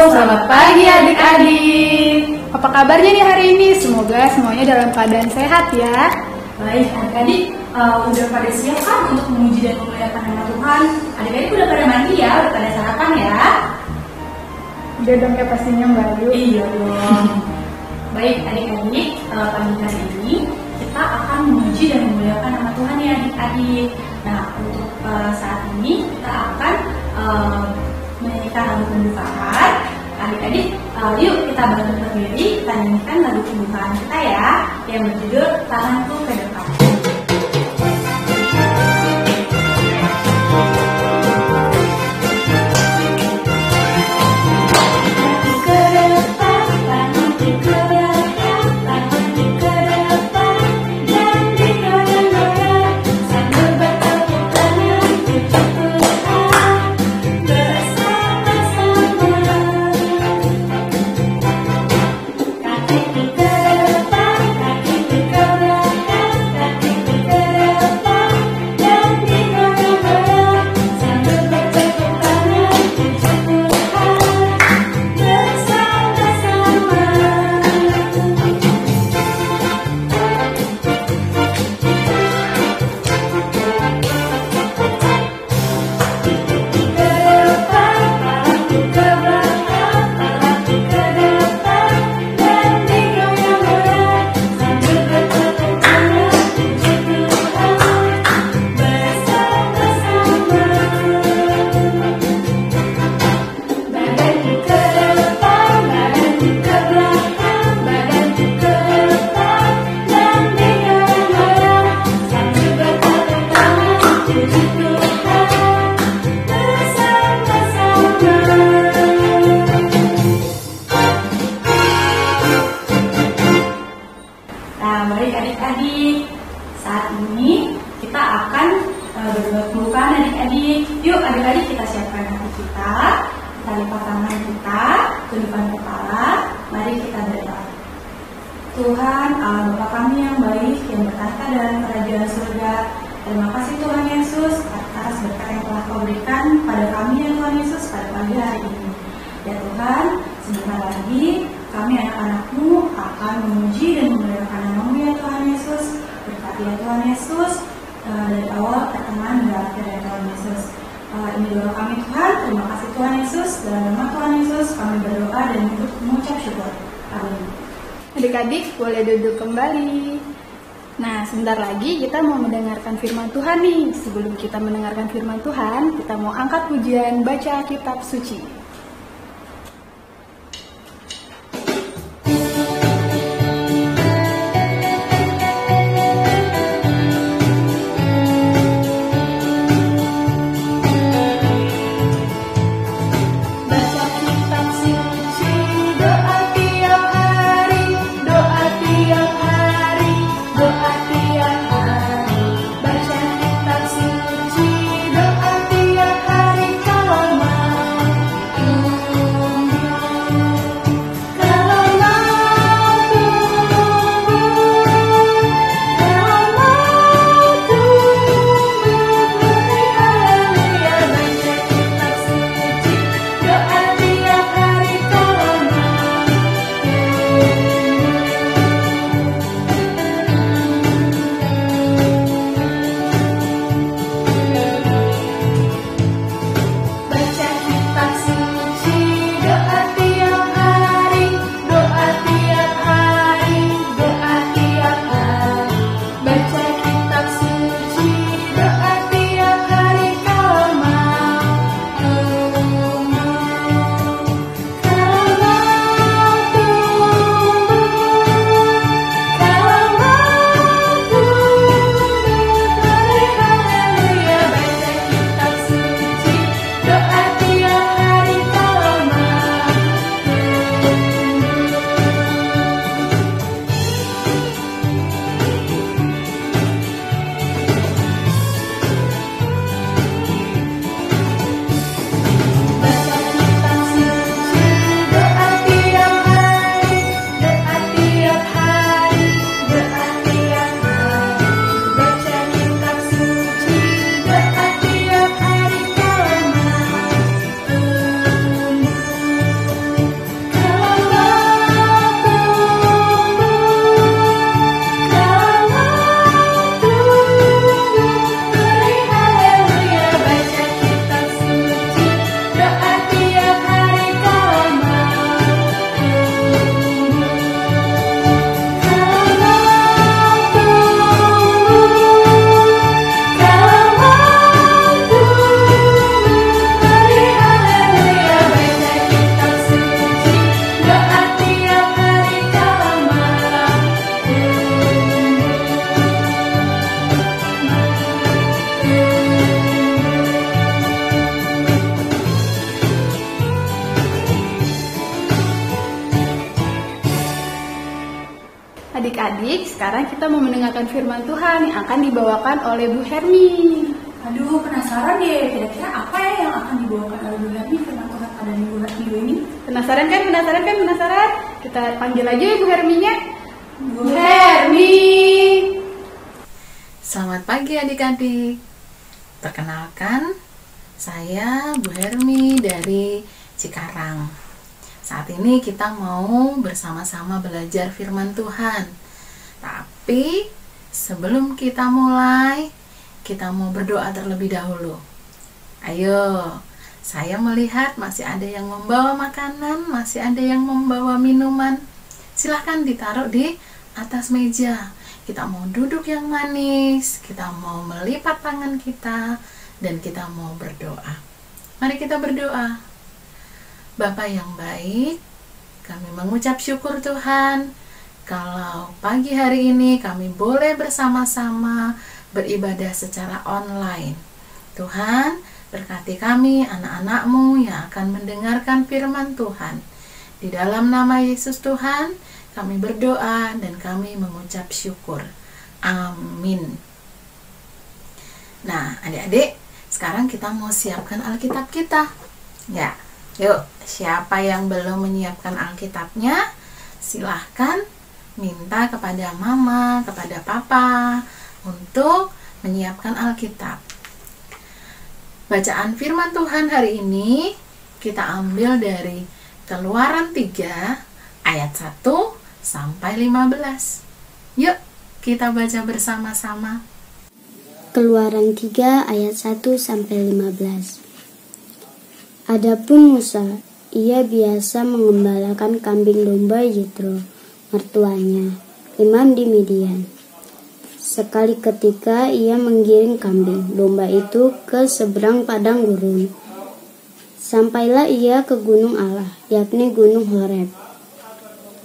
selamat pagi adik-adik. Apa kabarnya nih hari ini? Semoga semuanya dalam keadaan sehat ya. Baik adik-adik, udah pada siap kan untuk memuji dan memuliakan nama Tuhan? Adik-adik udah pada mandi ya, udah pada sarapan ya? Udah dong ya pastinya Mbak Ayu. Iya dong. Baik adik-adik, pagi hari ini kita akan memuji dan memuliakan nama Tuhan ya adik-adik. Nah untuk saat ini kita akan menyanyikan lagu pembukaan. Adik-adik, yuk kita bantu berdiri, kita nyanyikan lagu pembukaan kita ya, yang berjudul Tanganku ke Depan. Adik-adik, saat ini kita akan berbuat pembukaan adik-adik. Yuk adik-adik kita siapkan hati kita lipat tangan kita, tundukkan kepala, mari kita berdoa. Tuhan Allah Bapa kami yang baik, yang bertata dalam kerajaan surga, terima kasih Tuhan Yesus atas berkat yang telah Kau berikan pada kami ya Tuhan Yesus pada pagi hari ini. Ya Tuhan, sebentar lagi kami anak-anak-Mu akan memuji dan memuliakan nama-Mu ya Tuhan Yesus. Berkati ya Tuhan Yesus dari awal, pertengahan, dan akhir ya Tuhan Yesus. Ini doa kami Tuhan, terima kasih Tuhan Yesus. Dalam nama Tuhan Yesus kami berdoa dan mengucap syukur. Amin. Adik-adik boleh duduk kembali. Nah, sebentar lagi kita mau mendengarkan firman Tuhan nih. Sebelum kita mendengarkan firman Tuhan, kita mau angkat pujian baca kitab suci. Adik-adik, sekarang kita mau mendengarkan firman Tuhan yang akan dibawakan oleh Bu Hermi. Aduh, penasaran deh, kira-kira apa ya yang akan dibawakan oleh Bu Hermi firman Tuhan pada minggu ini? Penasaran kan? Kita panggil aja ya Bu Herminya. Bu Hermi. Selamat pagi adik-adik. Perkenalkan, saya Bu Hermi dari Cikarang. Saat ini kita mau bersama-sama belajar firman Tuhan. Tapi sebelum kita mulai, kita mau berdoa terlebih dahulu. Ayo, saya melihat masih ada yang membawa makanan, masih ada yang membawa minuman. Silahkan ditaruh di atas meja. Kita mau duduk yang manis, kita mau melipat tangan kita, dan kita mau berdoa. Mari kita berdoa. Bapa yang baik, kami mengucap syukur Tuhan kalau pagi hari ini kami boleh bersama-sama beribadah secara online. Tuhan, berkati kami anak-anak-Mu yang akan mendengarkan firman Tuhan. Di dalam nama Yesus Tuhan, kami berdoa dan kami mengucap syukur. Amin. Nah, adik-adik, sekarang kita mau siapkan Alkitab kita. Ya. Yuk, siapa yang belum menyiapkan Alkitabnya, silahkan minta kepada mama, kepada papa untuk menyiapkan Alkitab. Bacaan firman Tuhan hari ini kita ambil dari Keluaran 3 ayat 1 sampai 15. Yuk, kita baca bersama-sama. Keluaran 3 ayat 1 sampai 15. Adapun Musa, ia biasa mengembalakan kambing domba Yitro, mertuanya, imam di Midian. Sekali ketika ia menggiring kambing domba itu ke seberang padang gurun. Sampailah ia ke gunung Allah, yakni gunung Horeb.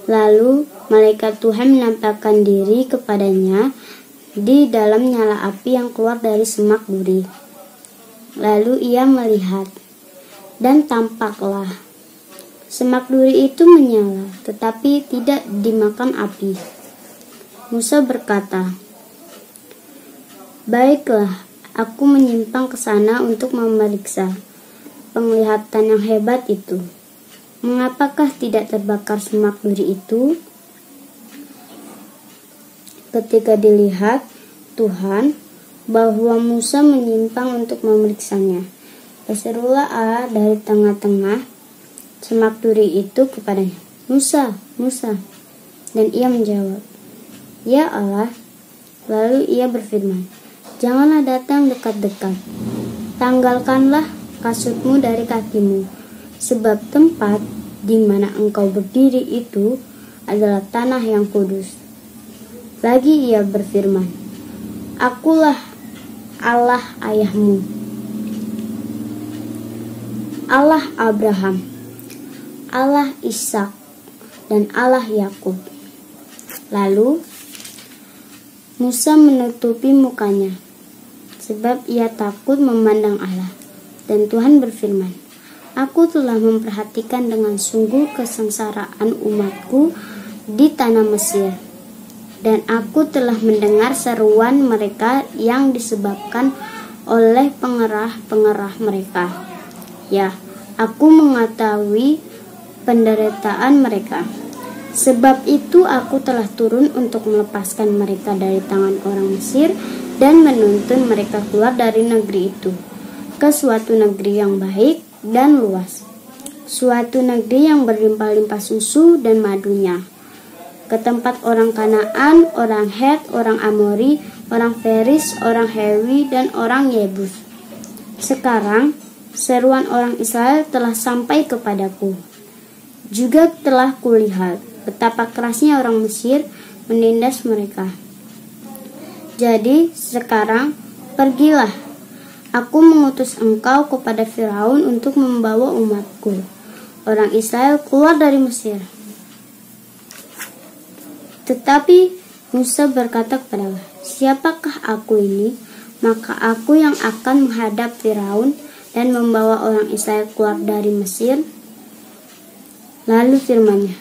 Lalu malaikat Tuhan menampakkan diri kepadanya di dalam nyala api yang keluar dari semak duri. Lalu ia melihat, dan tampaklah semak duri itu menyala, tetapi tidak dimakan api. Musa berkata, "Baiklah, aku menyimpang ke sana untuk memeriksa penglihatan yang hebat itu. Mengapakah tidak terbakar semak duri itu?" Ketika dilihat Tuhan bahwa Musa menyimpang untuk memeriksanya, berserulah Allah dari tengah-tengah semak duri itu kepadanya, "Musa, Musa." Dan ia menjawab, "Ya Allah." Lalu ia berfirman, "Janganlah datang dekat-dekat. Tanggalkanlah kasutmu dari kakimu, sebab tempat di mana engkau berdiri itu adalah tanah yang kudus." Lagi ia berfirman, "Akulah Allah ayahmu, Allah Abraham, Allah Ishak, dan Allah Yakub." Lalu Musa menutupi mukanya, sebab ia takut memandang Allah. Dan Tuhan berfirman, "Aku telah memperhatikan dengan sungguh kesengsaraan umatku di tanah Mesir, dan aku telah mendengar seruan mereka yang disebabkan oleh pengerah-pengerah mereka. Ya, aku mengetahui penderitaan mereka. Sebab itu aku telah turun untuk melepaskan mereka dari tangan orang Mesir dan menuntun mereka keluar dari negeri itu ke suatu negeri yang baik dan luas, suatu negeri yang berlimpah-limpah susu dan madunya, ke tempat orang Kanaan, orang Het, orang Amori, orang Feris, orang Hewi, dan orang Yebus. Sekarang seruan orang Israel telah sampai kepadaku. Juga telah kulihat betapa kerasnya orang Mesir menindas mereka. Jadi sekarang pergilah, aku mengutus engkau kepada Firaun untuk membawa umatku, orang Israel, keluar dari Mesir." Tetapi Musa berkata kepada Allah, "Siapakah aku ini? Maka aku yang akan menghadap Firaun dan membawa orang Israel keluar dari Mesir." Lalu firman-Nya,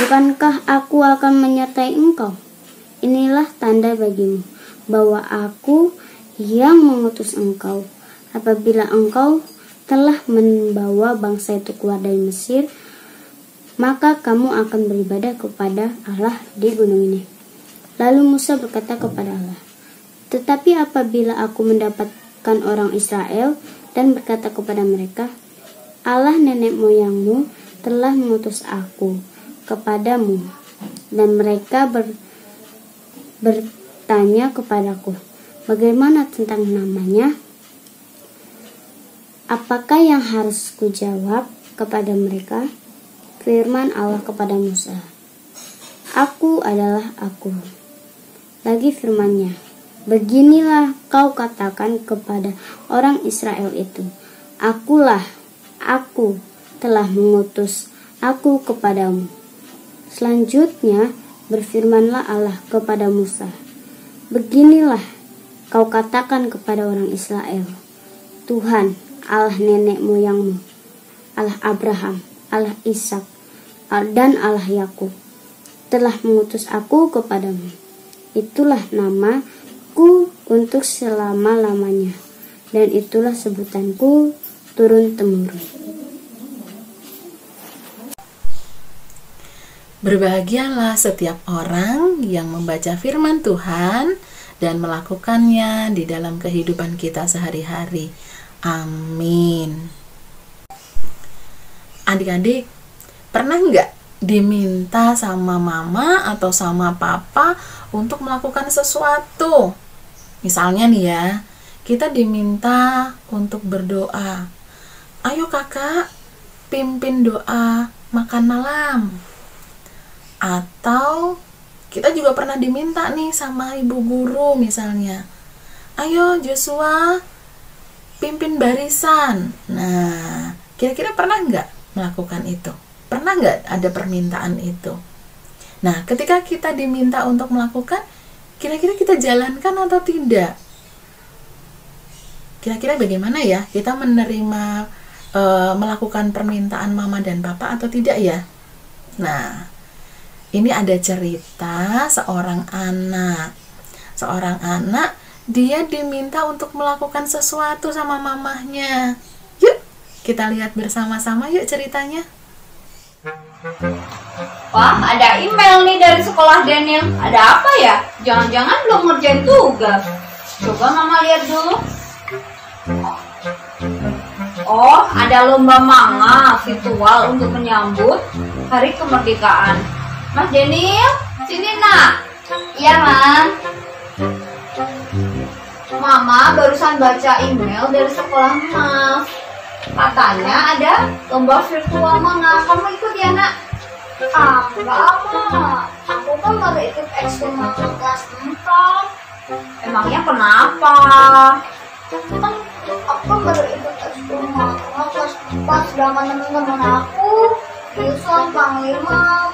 Bukankah aku akan menyertai engkau? Inilah tanda bagimu bahwa aku yang mengutus engkau. Apabila engkau telah membawa bangsa itu keluar dari Mesir, maka kamu akan beribadah kepada Allah di gunung ini. Lalu Musa berkata kepada Allah, tetapi apabila aku mendapatkan orang Israel dan berkata kepada mereka, Allah nenek moyangmu telah mengutus aku kepadamu, dan mereka bertanya kepadaku, bagaimana tentang namanya? Apakah yang harus kujawab kepada mereka? Firman Allah kepada Musa, Aku adalah Aku. Lagi firman-Nya, beginilah kau katakan kepada orang Israel itu, Akulah, Aku telah mengutus aku kepadamu. Selanjutnya berfirmanlah Allah kepada Musa, beginilah kau katakan kepada orang Israel, Tuhan Allah nenek moyangmu, Allah Abraham, Allah Ishak, dan Allah Yakub telah mengutus aku kepadamu. Itulah namaku untuk selama-lamanya, dan itulah sebutanku turun-temurun. Berbahagialah setiap orang yang membaca firman Tuhan dan melakukannya di dalam kehidupan kita sehari-hari. Amin. Adik-adik, pernah nggak diminta sama mama atau sama papa untuk melakukan sesuatu? Misalnya nih ya, kita diminta untuk berdoa. Ayo kakak, pimpin doa makan malam. Atau kita juga pernah diminta nih sama ibu guru misalnya, ayo Joshua, pimpin barisan. Nah, kira-kira pernah nggak melakukan itu? Pernah nggak ada permintaan itu? Nah, ketika kita diminta untuk melakukan, kira-kira kita jalankan atau tidak? Kira-kira bagaimana ya kita menerima melakukan permintaan mama dan papa atau tidak ya? Nah, ini ada cerita seorang anak. Seorang anak, dia diminta untuk melakukan sesuatu sama mamahnya. Yuk, kita lihat bersama-sama yuk ceritanya. Wah, ada email nih dari sekolah Daniel. Ada apa ya? Jangan-jangan belum ngerjain tugas. Coba mama lihat dulu. Oh, ada lomba manga virtual untuk menyambut Hari Kemerdekaan. Mas Daniel, sini nak. Iya, Man. Mama barusan baca email dari sekolah Mas. Katanya ada lomba virtual manga. Kamu ikut ya, nak? Enggak, Ma. Aku kan baru ikut ekskul manga kelas 4. Emangnya kenapa? Kan aku baru ikut ekskul manga kelas 4, sedangkan teman-teman aku Yuson, Panglima,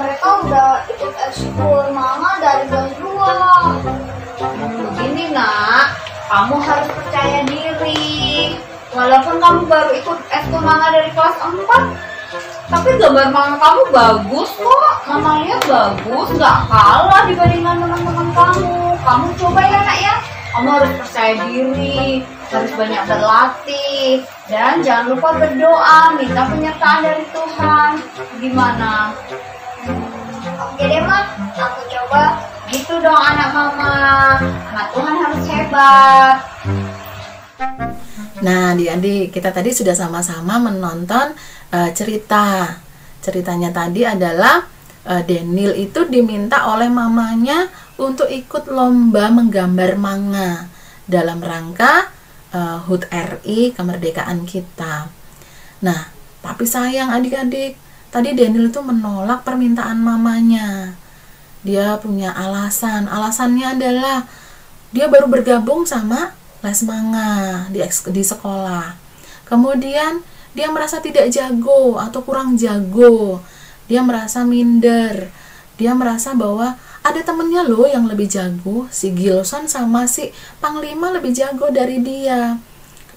mereka udah ikut ekskul manga dari kelas 2. Begini nak, kamu harus percaya diri. Walaupun kamu baru ikut ekskul manga dari kelas 4, tapi gambar manga kamu bagus kok. Mama lihat bagus, gak kalah dibandingkan teman-teman kamu. Kamu coba ya nak ya. Kamu harus percaya diri, harus banyak berlatih, dan jangan lupa berdoa, minta penyertaan dari Tuhan. Gimana? Oke deh, Ma. Aku coba. Gitu dong anak mama. Anak Tuhan harus hebat. Nah, adik-adik, kita tadi sudah sama-sama menonton cerita. Ceritanya tadi adalah Daniel itu diminta oleh mamanya untuk ikut lomba menggambar manga dalam rangka HUT RI kemerdekaan kita. Nah, tapi sayang adik-adik, tadi Daniel itu menolak permintaan mamanya. Dia punya alasan. Alasannya adalah dia baru bergabung sama les manga di sekolah. Kemudian dia merasa tidak jago atau kurang jago. Dia merasa minder. Dia merasa bahwa ada temennya loh yang lebih jago, si Gilson sama si Panglima lebih jago dari dia.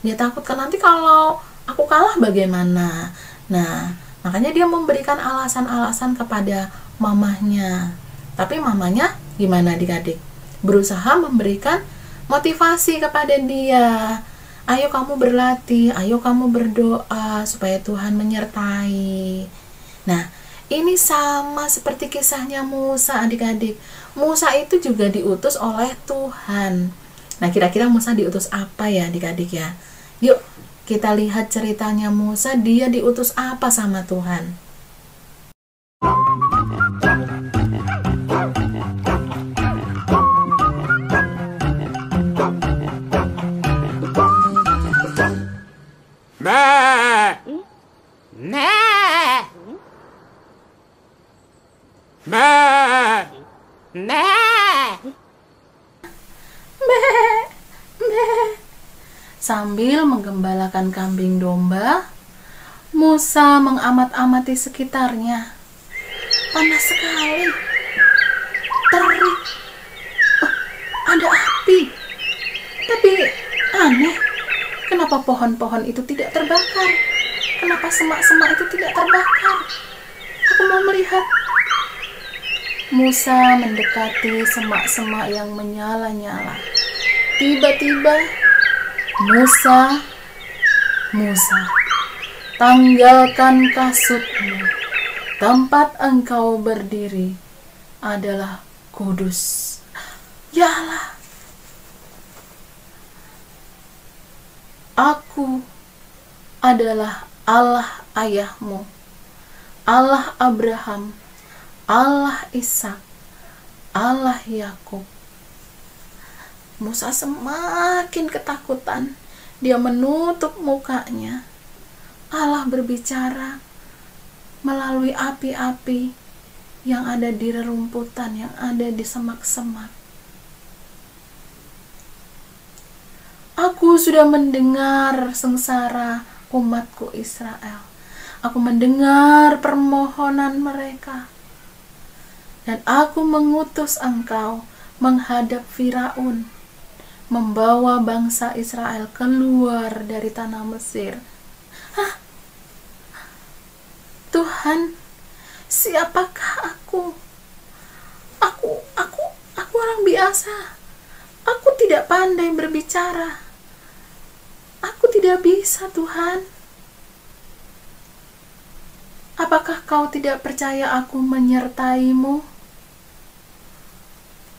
Dia takut kan nanti kalau aku kalah bagaimana. Nah, Makanya dia memberikan alasan-alasan kepada mamahnya. Tapi mamanya gimana adik-adik? Berusaha memberikan motivasi kepada dia. Ayo kamu berlatih, ayo kamu berdoa supaya Tuhan menyertai. Nah, ini sama seperti kisahnya Musa adik-adik. Musa itu juga diutus oleh Tuhan. Nah, kira-kira Musa diutus apa ya adik-adik ya? Yuk, kita lihat ceritanya Musa, dia diutus apa sama Tuhan. Sambil menggembalakan kambing domba, Musa mengamat-amati sekitarnya. Panas sekali, terik, ada api. Tapi aneh, kenapa pohon-pohon itu tidak terbakar? Kenapa semak-semak itu tidak terbakar? Aku mau melihat. Musa mendekati semak-semak yang menyala-nyala. Tiba-tiba, Musa, tanggalkan kasutmu. Tempat engkau berdiri adalah kudus. Ya Allah, aku adalah Allah ayahmu, Allah Abraham, Allah Ishak, Allah Yakub. Musa semakin ketakutan. Dia menutup mukanya. Allah berbicara melalui api-api yang ada di rerumputan, yang ada di semak-semak. Aku sudah mendengar sengsara umatku Israel. Aku mendengar permohonan mereka. Dan aku mengutus engkau menghadap Firaun, membawa bangsa Israel keluar dari tanah Mesir. Tuhan, siapakah aku? Aku orang biasa. Aku tidak pandai berbicara. Aku tidak bisa, Tuhan. Apakah kau tidak percaya aku menyertaimu?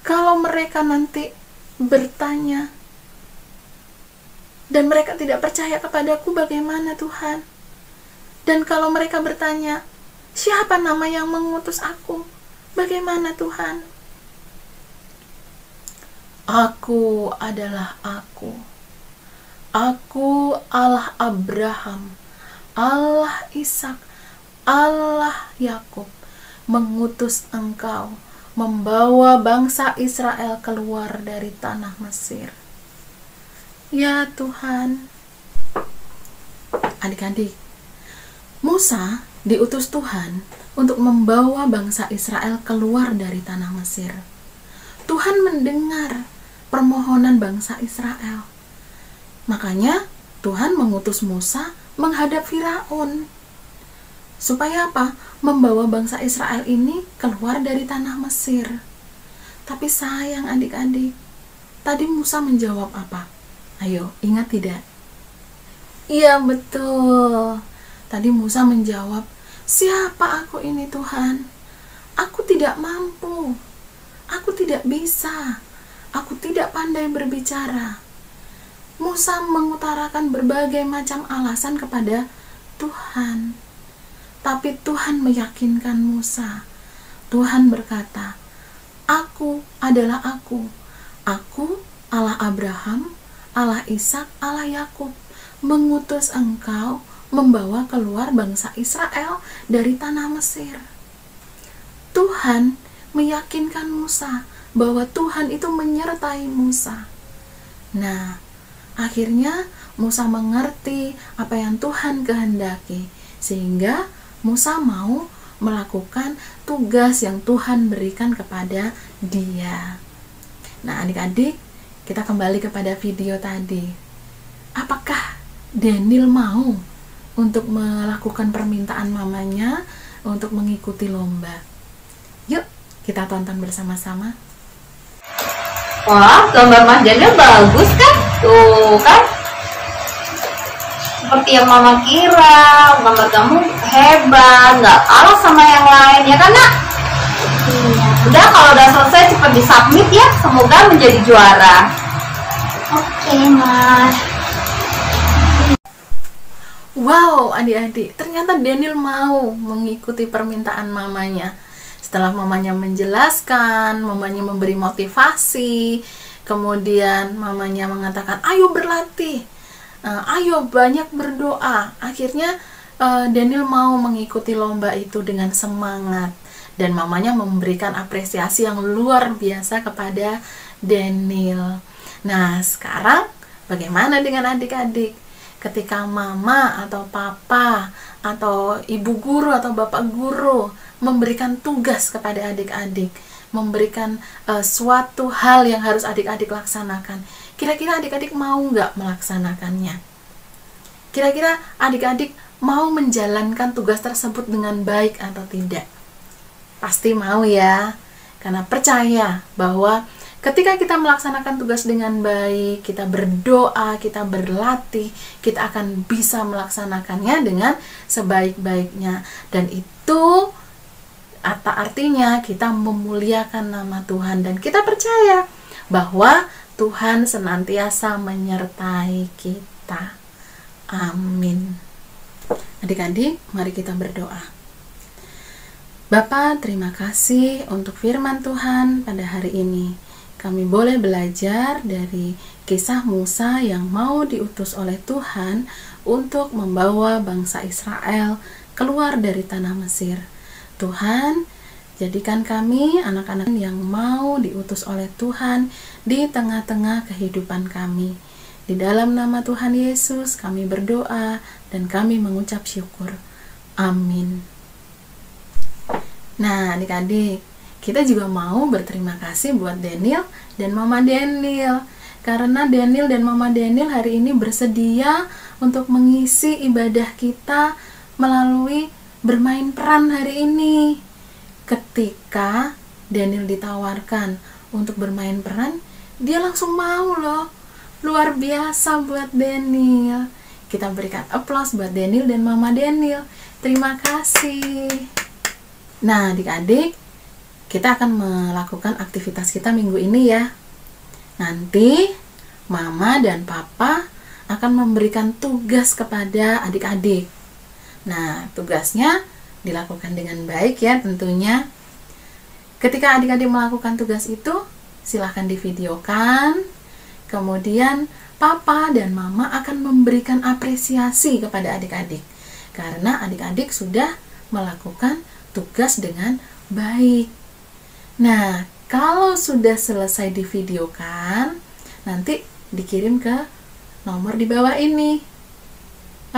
Kalau mereka nanti bertanya dan mereka tidak percaya kepadaku, bagaimana Tuhan? Dan kalau mereka bertanya, siapa nama yang mengutus aku? Bagaimana Tuhan? Aku adalah aku. Aku Allah Abraham, Allah Ishak, Allah Yakub, mengutus engkau membawa bangsa Israel keluar dari tanah Mesir. Ya Tuhan. Adik-adik, Musa diutus Tuhan untuk membawa bangsa Israel keluar dari tanah Mesir. Tuhan mendengar permohonan bangsa Israel. Makanya Tuhan mengutus Musa menghadap Firaun. Supaya apa? Membawa bangsa Israel ini keluar dari tanah Mesir. Tapi sayang adik-adik, tadi Musa menjawab apa? Ayo, ingat tidak? Iya betul. Tadi Musa menjawab, siapa aku ini Tuhan? Aku tidak mampu. Aku tidak bisa. Aku tidak pandai berbicara. Musa mengutarakan berbagai macam alasan kepada Tuhan. Tapi Tuhan meyakinkan Musa. Tuhan berkata, aku adalah aku. Aku Allah Abraham, Allah Ishak, Allah Yakub, mengutus engkau membawa keluar bangsa Israel dari tanah Mesir. Tuhan meyakinkan Musa bahwa Tuhan itu menyertai Musa. Nah, akhirnya Musa mengerti apa yang Tuhan kehendaki, sehingga Musa mau melakukan tugas yang Tuhan berikan kepada dia. Nah, adik-adik, kita kembali kepada video tadi. Apakah Daniel mau untuk melakukan permintaan mamanya untuk mengikuti lomba. Yuk, kita tonton bersama-sama. Wah, gambar Mas Daniel bagus kan? Tuh kan? Seperti yang Mama kira, gambar kamu hebat, nggak kalah sama yang lain, ya kan Nak? Iya. Udah, kalau udah selesai cepat disubmit ya, semoga menjadi juara. Oke, Mas. Wow, adik-adik, ternyata Daniel mau mengikuti permintaan mamanya. Setelah mamanya menjelaskan, mamanya memberi motivasi, kemudian mamanya mengatakan, ayo berlatih, ayo banyak berdoa. Akhirnya Daniel mau mengikuti lomba itu dengan semangat. Dan mamanya memberikan apresiasi yang luar biasa kepada Daniel. Nah, sekarang bagaimana dengan adik-adik? Ketika mama atau papa atau ibu guru atau bapak guru memberikan tugas kepada adik-adik, memberikan suatu hal yang harus adik-adik laksanakan, kira-kira adik-adik mau nggak melaksanakannya? Kira-kira adik-adik mau menjalankan tugas tersebut dengan baik atau tidak? Pasti mau ya, karena percaya bahwa ketika kita melaksanakan tugas dengan baik, kita berdoa, kita berlatih, kita akan bisa melaksanakannya dengan sebaik-baiknya. Dan itu artinya kita memuliakan nama Tuhan dan kita percaya bahwa Tuhan senantiasa menyertai kita. Amin. Adik-adik, mari kita berdoa. Bapa, terima kasih untuk firman Tuhan pada hari ini. Kami boleh belajar dari kisah Musa yang mau diutus oleh Tuhan untuk membawa bangsa Israel keluar dari tanah Mesir. Tuhan, jadikan kami anak-anak yang mau diutus oleh Tuhan di tengah-tengah kehidupan kami. Di dalam nama Tuhan Yesus kami berdoa dan kami mengucap syukur. Amin. Nah, adik-adik, kita juga mau berterima kasih buat Daniel dan Mama Daniel. Karena Daniel dan Mama Daniel hari ini bersedia untuk mengisi ibadah kita melalui bermain peran hari ini. Ketika Daniel ditawarkan untuk bermain peran, dia langsung mau loh. Luar biasa buat Daniel. Kita berikan aplaus buat Daniel dan Mama Daniel. Terima kasih. Nah, adik-adik, kita akan melakukan aktivitas kita minggu ini ya. Nanti Mama dan Papa akan memberikan tugas kepada adik-adik. Nah, tugasnya dilakukan dengan baik ya tentunya. Ketika adik-adik melakukan tugas itu, silahkan divideokan. Kemudian Papa dan Mama akan memberikan apresiasi kepada adik-adik. Karena adik-adik sudah melakukan tugas dengan baik. Nah, kalau sudah selesai divideokan, nanti dikirim ke nomor di bawah ini.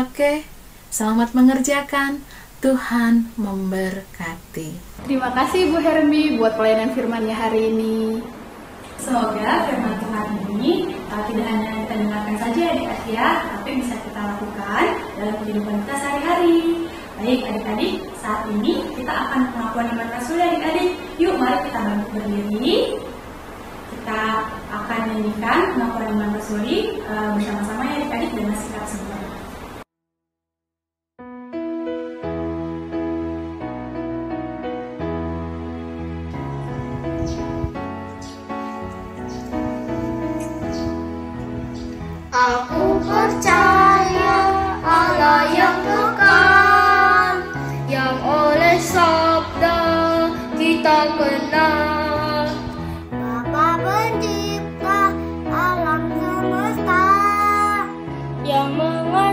Oke, selamat mengerjakan. Tuhan memberkati. Terima kasih Bu Hermi buat pelayanan firman-Nya hari ini. Semoga firman Tuhan ini tidak hanya kita dengarkan saja adik-adik ya, tapi bisa kita lakukan dalam kehidupan kita sehari-hari. Baik adik-adik, saat ini kita akan melakukan ibadah rasuli adik-adik. Yuk mari kita berdiri. Kita akan nyanyikan melakukan ibadah rasuli bersama-sama ya adik-adik dengan sikap sembah. Aku percaya Allah yang kekal, yang oleh sabda kita kenal. Bapa pencipta alam semesta, yang mengatur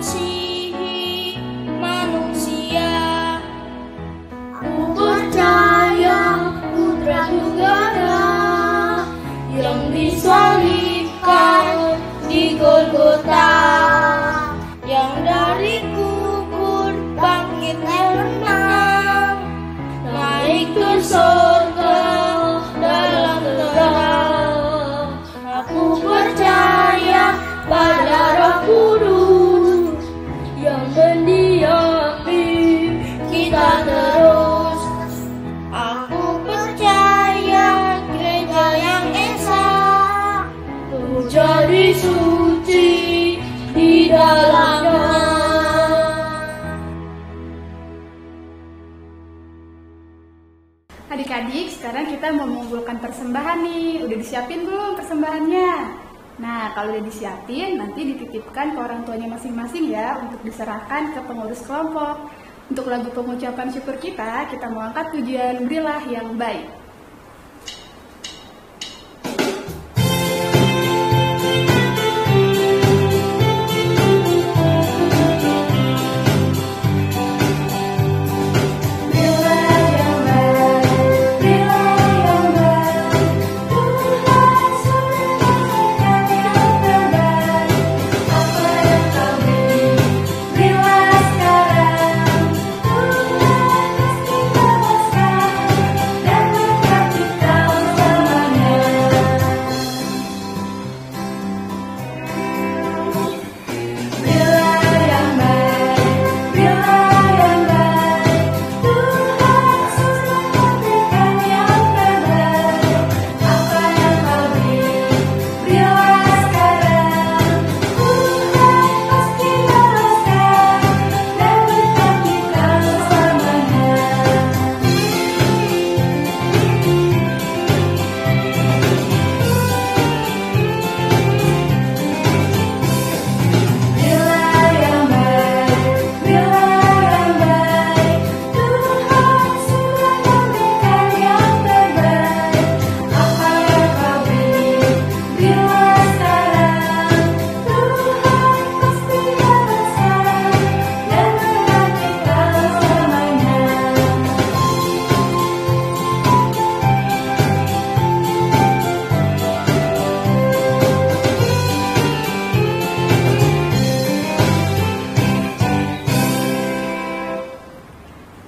Adik-adik, sekarang kita mau mengumpulkan persembahan nih. Udah disiapin belum persembahannya? Nah, kalau udah disiapin, nanti dititipkan ke orang tuanya masing-masing ya, untuk diserahkan ke pengurus kelompok. Untuk lagu pengucapan syukur kita mau angkat pujian Berilah yang Baik.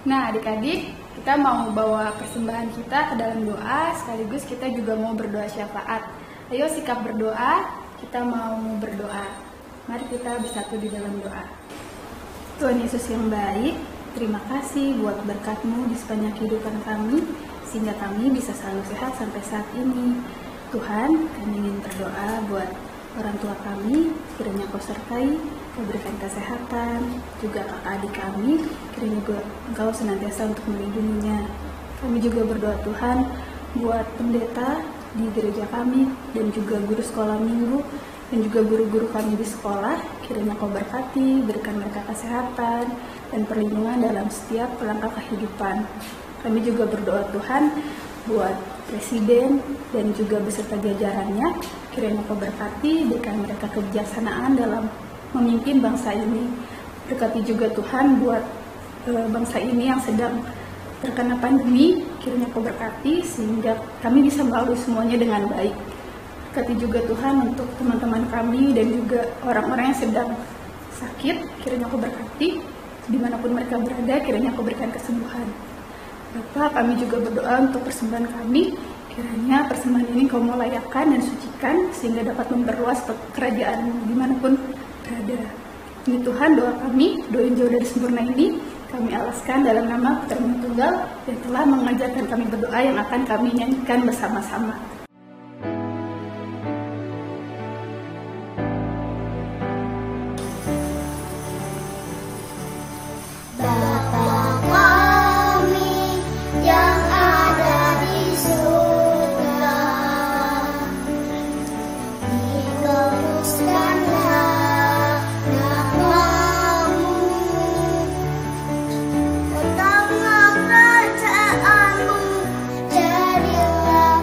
Nah, adik-adik, kita mau bawa persembahan kita ke dalam doa, sekaligus kita juga mau berdoa syafaat. Ayo sikap berdoa, kita mau berdoa. Mari kita bersatu di dalam doa. Tuhan Yesus yang baik, terima kasih buat berkat-Mu di sepanjang kehidupan kami, sehingga kami bisa selalu sehat sampai saat ini. Tuhan, kami ingin berdoa buat orang tua kami, kiranya Kau sertai, Kau berikan kesehatan, juga kakak adik kami, kiranya Engkau senantiasa untuk melindunginya. Kami juga berdoa Tuhan buat pendeta di gereja kami, dan juga guru sekolah minggu, dan juga guru-guru kami di sekolah, kiranya Kau berkati, berikan mereka kesehatan, dan perlindungan dalam setiap langkah kehidupan. Kami juga berdoa Tuhan buat presiden dan juga beserta jajarannya, kiranya Kau berkati, berikan mereka kebijaksanaan dalam memimpin bangsa ini. Berkati juga Tuhan buat bangsa ini yang sedang terkena pandemi, kiranya Kau berkati sehingga kami bisa melalui semuanya dengan baik. Berkati juga Tuhan untuk teman-teman kami dan juga orang-orang yang sedang sakit, kiranya Kau berkati dimanapun mereka berada, kiranya Kau berikan kesembuhan. Bapa, kami juga berdoa untuk persembahan kami, kiranya persembahan ini Kau mau layakkan dan sucikan sehingga dapat memperluas kerajaan dimanapun berada. Ini Tuhan doa kami, doa yang jauh dari sempurna ini kami alaskan dalam nama Putra-Mu Tunggal yang telah mengajarkan kami berdoa yang akan kami nyanyikan bersama-sama. Jadilah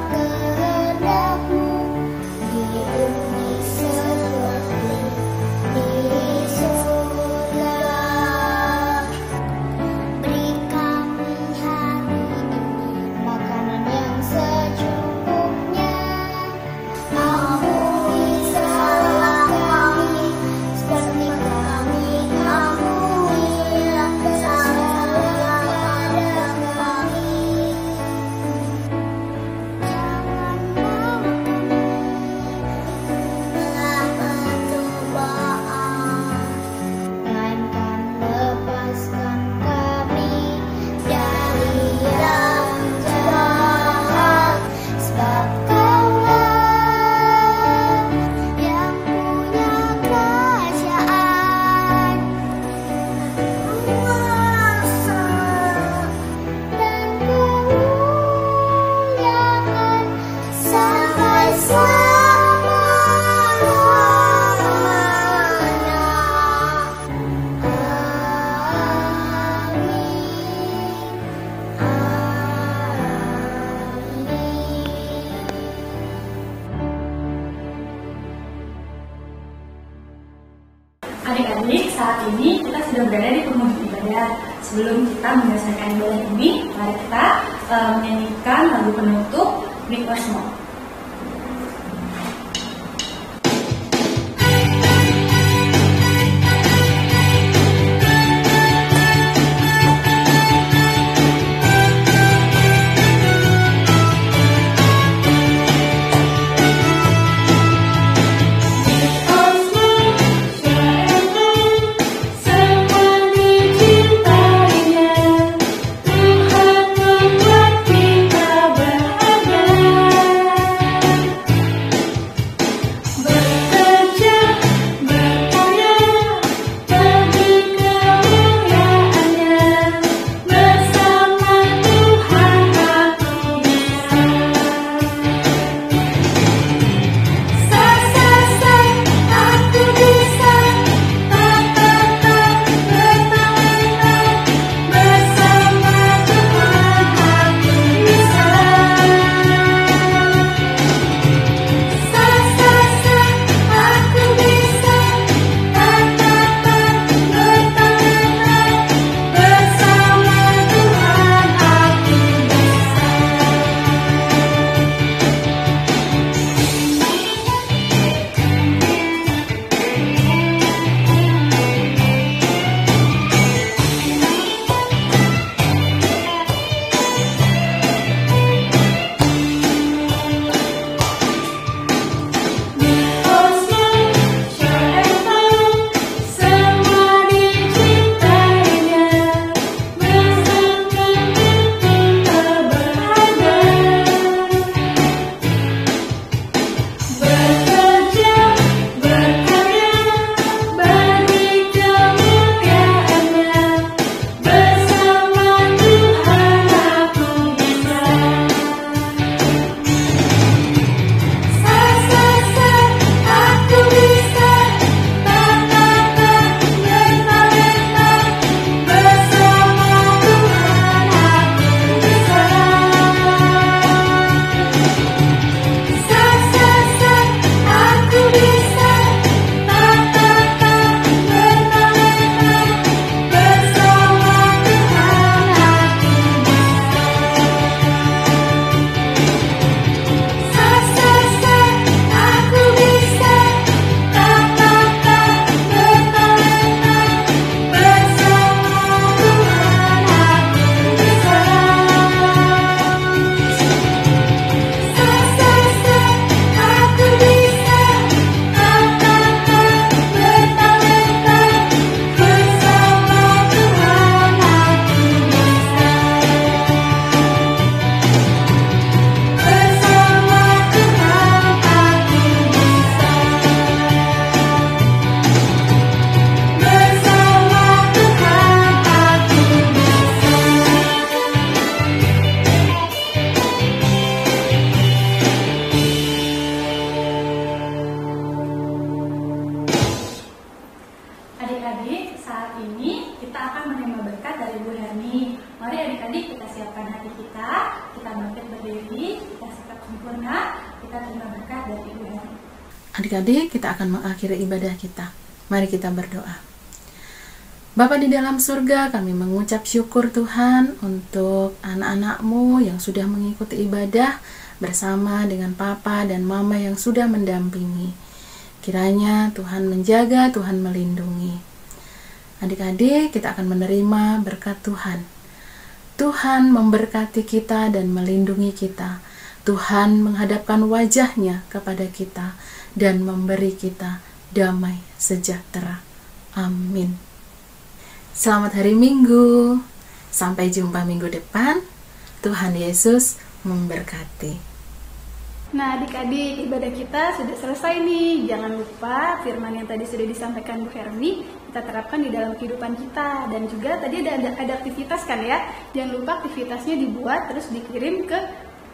sebelum kita menyelesaikan ibadah ini, mari kita menyanyikan lagu penutup Big or Small. Adik-adik, saat ini kita akan menerima berkat dari Bu Herni. Mari adik-adik kita siapkan hati kita bangkit berdiri, kita sikap sempurna, kita terima berkat dari Bu Herni. Adik-adik, kita akan mengakhiri ibadah kita. Mari kita berdoa. Bapa di dalam surga, kami mengucap syukur Tuhan untuk anak-anak-Mu yang sudah mengikuti ibadah bersama dengan Papa dan Mama yang sudah mendampingi. Kiranya Tuhan menjaga, Tuhan melindungi. Adik-adik, kita akan menerima berkat Tuhan. Tuhan memberkati kita dan melindungi kita. Tuhan menghadapkan wajah-Nya kepada kita dan memberi kita damai sejahtera. Amin. Selamat hari Minggu. Sampai jumpa minggu depan. Tuhan Yesus memberkati. Nah adik-adik, ibadah kita sudah selesai nih. Jangan lupa firman yang tadi sudah disampaikan Bu Herni kita terapkan di dalam kehidupan kita. Dan juga tadi ada aktivitas kan ya. Jangan lupa aktivitasnya dibuat terus dikirim ke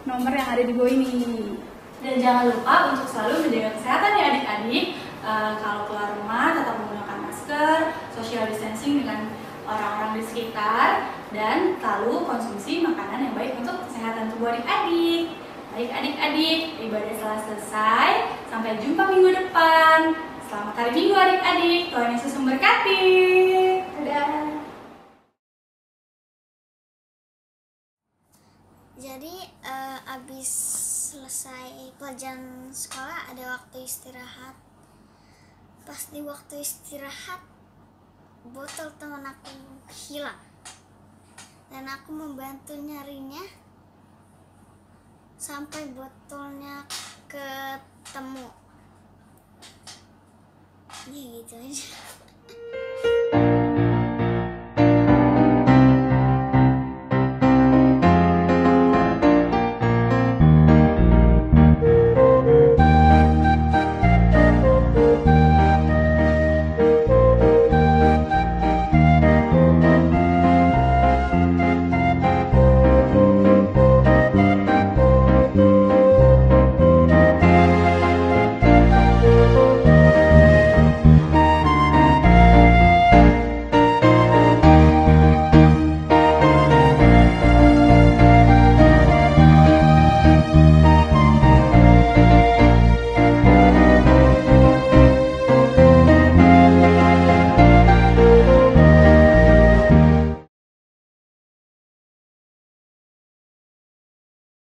nomor yang ada di bawah ini. Dan jangan lupa untuk selalu menjaga kesehatan ya adik-adik. Kalau keluar rumah tetap menggunakan masker, social distancing dengan orang-orang di sekitar, dan selalu konsumsi makanan yang baik untuk kesehatan tubuh adik-adik. Baik adik-adik, ibadah telah selesai. Sampai jumpa minggu depan. Selamat hari Minggu adik-adik. Tuhan Yesus memberkati. Dadah. Jadi abis selesai pelajaran sekolah ada waktu istirahat. Pas di waktu istirahat botol teman aku hilang dan aku membantu nyarinya sampai botolnya ketemu. Ya gitu aja.